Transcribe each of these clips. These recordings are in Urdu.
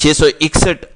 661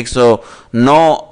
109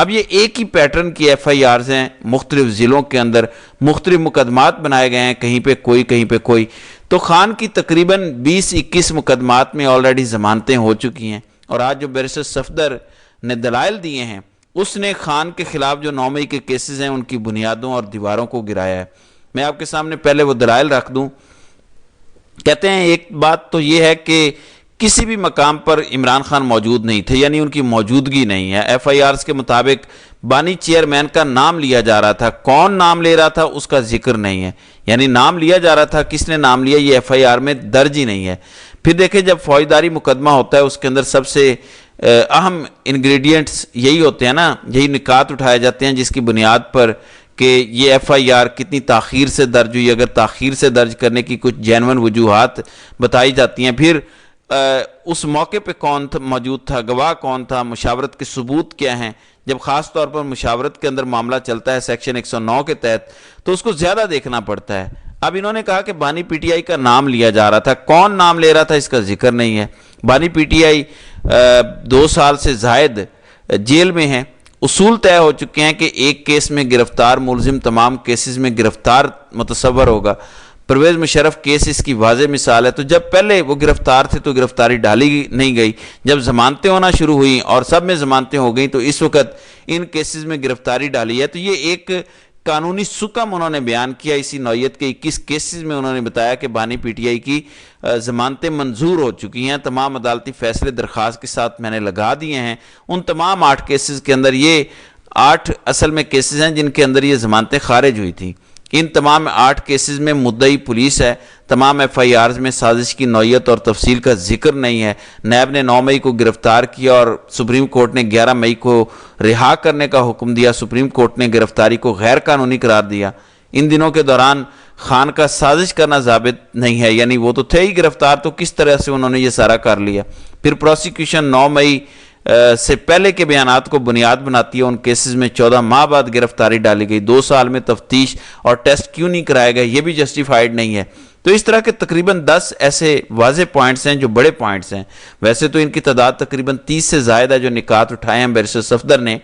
اب یہ ایک ہی پیٹرن کی ایف آئی آرز ہیں، مختلف ضلعوں کے اندر مختلف مقدمات بنائے گئے ہیں، کہیں پہ کوئی. تو خان کی تقریباً 20-21 مقدمات میں آلریڈی ضمانتیں ہو چکی ہیں، اور آج جو بیرسٹر صفدر نے دلائل دیے ہیں اس نے خان کے خلاف جو 9 مئی کے کیسز ہیں ان کی بنیادوں اور دیواروں کو گرایا ہے. میں آپ کے سامنے پہلے وہ دلائل رکھ دوں. کہتے ہیں ایک بات تو یہ ہے کہ کسی بھی مقام پر عمران خان موجود نہیں تھے، یعنی ان کی موجودگی نہیں ہے. ایف آئی آرز کے مطابق بانی چیئرمین کا نام لیا جا رہا تھا، کون نام لے رہا تھا اس کا ذکر نہیں ہے، یعنی نام لیا جا رہا تھا، کس نے نام لیا یہ ایف آئی آر میں درج ہی نہیں ہے. پھر دیکھیں جب فوجداری مقدمہ ہوتا ہے اس کے اندر سب سے اہم انگریڈینٹس یہی ہوتے ہیں نا، یہی نکات اٹھائے جاتے ہیں جس کی بنیاد پر کہ یہ ایف آئی آر کتنی تاخیر سے درج ہوئی، اگر تاخیر سے درج کرنے کی کچھ جینون وجوہات بتائی جاتی ہیں، پھر اس موقع پہ کون موجود تھا، گواہ کون تھا، مشاورت کے ثبوت کیا ہیں. جب خاص طور پر مشاورت کے اندر معاملہ چلتا ہے سیکشن 109 کے تحت تو اس کو زیادہ دیکھنا پڑتا ہے. اب انہوں نے کہا کہ بانی پی ٹی آئی کا نام لیا جا رہا تھا، کون نام لے رہا تھا اس کا ذکر نہیں ہے. بانی پی ٹی آئی 2 سال سے زائد جیل میں ہیں. اصول طے ہو چکے ہیں کہ ایک کیس میں گرفتار ملزم تمام کیسز میں گرفتار متصور ہوگا. پرویز مشرف کیس اس کی واضح مثال ہے. تو جب پہلے وہ گرفتار تھے تو گرفتاری ڈالی نہیں گئی، جب ضمانتیں ہونا شروع ہوئیں اور سب میں ضمانتیں ہو گئیں تو اس وقت ان کیسز میں گرفتاری ڈالی ہے. تو یہ ایک قانونی سکم انہوں نے بیان کیا. اسی نوعیت کے 21 کیسز میں انہوں نے بتایا کہ بانی پی ٹی آئی کی ضمانتیں منظور ہو چکی ہیں، تمام عدالتی فیصلے درخواست کے ساتھ میں نے لگا دیے ہیں. ان تمام 8 کیسز کے اندر یہ 8 اصل میں کیسز ہیں جن کے اندر یہ ضمانتیں خارج ہوئی تھیں. ان تمام 8 کیسز میں مدعی پولیس ہے. تمام ایف آئی آرز میں سازش کی نوعیت اور تفصیل کا ذکر نہیں ہے. نیب نے 9 مئی کو گرفتار کیا اور سپریم کورٹ نے 11 مئی کو رہا کرنے کا حکم دیا. سپریم کورٹ نے گرفتاری کو غیر قانونی قرار دیا. ان دنوں کے دوران خان کا سازش کرنا ثابت نہیں ہے، یعنی وہ تو تھے ہی گرفتار، تو کس طرح سے انہوں نے یہ سارا کر لیا. پھر پروسیکیوشن 9 مئی سے پہلے کے بیانات کو بنیاد بناتی ہے. ان کیسز میں 14 ماہ بعد گرفتاری ڈالی گئی. 2 سال میں تفتیش اور ٹیسٹ کیوں نہیں کرائے گئے یہ بھی جسٹیفائیڈ نہیں ہے. تو اس طرح کے تقریباً 10 ایسے واضح پوائنٹس ہیں جو بڑے پوائنٹس ہیں. ویسے تو ان کی تعداد تقریباً 30 سے زائد ہے جو نکات اٹھائے ہیں بیرسٹر صفدر نے،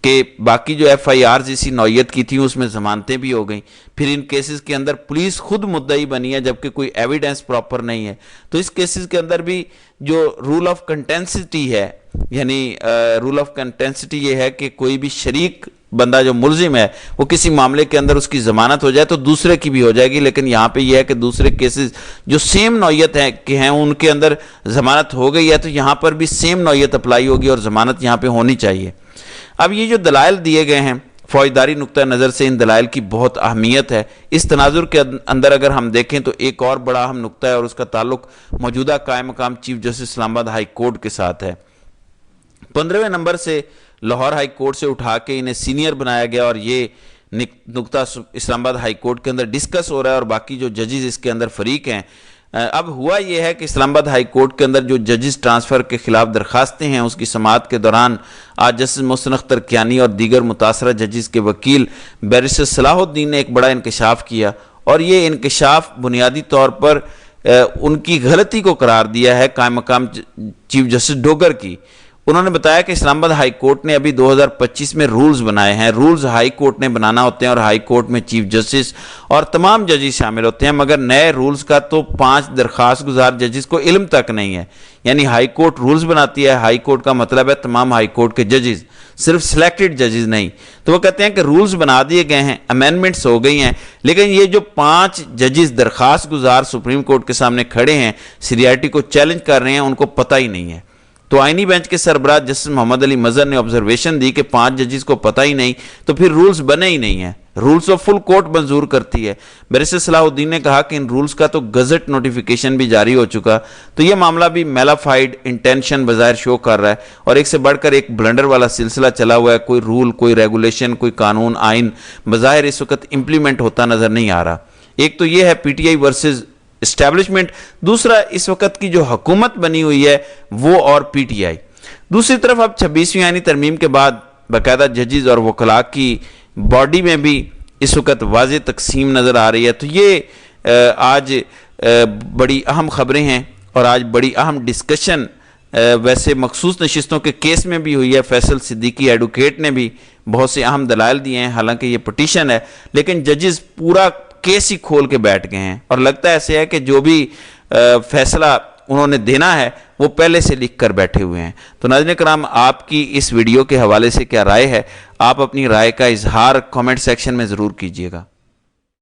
کہ باقی جو ایف آئی آرز اسی نوعیت کی تھیں اس میں ضمانتیں بھی ہو گئیں. پھر ان کیسز کے اندر پولیس خود مدعی بنی ہے جبکہ کوئی ایویڈنس پراپر نہیں ہے. تو اس کیسز کے اندر بھی جو رول آف کنٹینسٹی ہے، یعنی رول آف کنٹینسٹی یہ ہے کہ کوئی بھی شریک بندہ جو ملزم ہے وہ کسی معاملے کے اندر اس کی ضمانت ہو جائے تو دوسرے کی بھی ہو جائے گی. لیکن یہاں پہ یہ ہے کہ دوسرے کیسز جو سیم نوعیت ہے کہ ہیں ان کے اندر ضمانت ہو گئی ہے تو یہاں پر بھی سیم نوعیت اپلائی ہوگی اور ضمانت یہاں پہ ہونی چاہیے. اب یہ جو دلائل دیے گئے ہیں فوجداری نقطہ نظر سے ان دلائل کی بہت اہمیت ہے. اس تناظر کے اندر اگر ہم دیکھیں تو ایک اور بڑا اہم نقطہ ہے اور اس کا تعلق موجودہ قائم مقام چیف جسٹس اسلام آباد ہائی کورٹ کے ساتھ ہے. 15ویں نمبر سے لاہور ہائی کورٹ سے اٹھا کے انہیں سینئر بنایا گیا اور یہ نقطہ اسلام آباد ہائی کورٹ کے اندر ڈسکس ہو رہا ہے اور باقی جو ججز اس کے اندر فریق ہیں. اب ہوا یہ ہے کہ اسلام آباد ہائی کورٹ کے اندر جو ججز ٹرانسفر کے خلاف درخواستیں ہیں اس کی سماعت کے دوران آج جسٹس محسن اختر کیانی اور دیگر متاثرہ ججز کے وکیل بیرسٹر صلاح الدین نے ایک بڑا انکشاف کیا اور یہ انکشاف بنیادی طور پر ان کی غلطی کو قرار دیا ہے قائم مقام چیف جسٹس ڈوگر کی. انہوں نے بتایا کہ اسلام آباد ہائی کورٹ نے ابھی 2025 میں رولز بنائے ہیں. رولز ہائی کورٹ نے بنانا ہوتے ہیں اور ہائی کورٹ میں چیف جسٹس اور تمام ججز شامل ہوتے ہیں، مگر نئے رولز کا تو 5 درخواست گزار ججز کو علم تک نہیں ہے. یعنی ہائی کورٹ رولز بناتی ہے، ہائی کورٹ کا مطلب ہے تمام ہائی کورٹ کے ججز، صرف سلیکٹڈ ججز نہیں. تو وہ کہتے ہیں کہ رولز بنا دیے گئے ہیں، امینڈمنٹس ہو گئی ہیں، لیکن یہ جو 5 ججز درخواست گزار سپریم کورٹ کے سامنے کھڑے ہیں سی ڈی آئی ٹی کو چیلنج کر رہے ہیں ان کو پتہ ہی نہیں ہے. تو آئینی بینچ کے سربراہ جسٹس محمد علی مظہر نے آبزرویشن دی کہ 5 ججز کو پتہ ہی نہیں تو پھر رولز بنے ہی نہیں ہیں. رولز آف فل کورٹ منظور کرتی ہے. بیرسٹر صلاح الدین نے کہا کہ ان رولز کا تو گزٹ نوٹیفیکیشن بھی جاری ہو چکا، تو یہ معاملہ بھی میلافائڈ انٹینشن بظاہر شو کر رہا ہے اور ایک سے بڑھ کر ایک بلنڈر والا سلسلہ چلا ہوا ہے. کوئی رول، کوئی ریگولیشن، کوئی قانون آئین بظاہر اس وقت امپلیمنٹ ہوتا نظر نہیں آ رہا. ایک تو یہ ہے P T I versus establishment, دوسرا اس وقت کی جو حکومت بنی ہوئی ہے وہ اور پی ٹی آئی. دوسری طرف اب 26ویں آئینی ترمیم کے بعد باقاعدہ ججز اور وکلاء کی باڈی میں بھی اس وقت واضح تقسیم نظر آ رہی ہے. تو یہ آج بڑی اہم خبریں ہیں اور آج بڑی اہم ڈسکشن ویسے مخصوص نشستوں کے کیس میں بھی ہوئی ہے. فیصل صدیقی ایڈوکیٹ نے بھی بہت سے اہم دلائل دیے ہیں، حالانکہ یہ پٹیشن ہے، لیکن ججز پورا کیس ہی کھول کے بیٹھ گئے ہیں، اور لگتا ہے ایسے ہے کہ جو بھی فیصلہ انہوں نے دینا ہے وہ پہلے سے لکھ کر بیٹھے ہوئے ہیں. تو ناظرین کرام، آپ کی اس ویڈیو کے حوالے سے کیا رائے ہے؟ آپ اپنی رائے کا اظہار کامنٹ سیکشن میں ضرور کیجیے گا.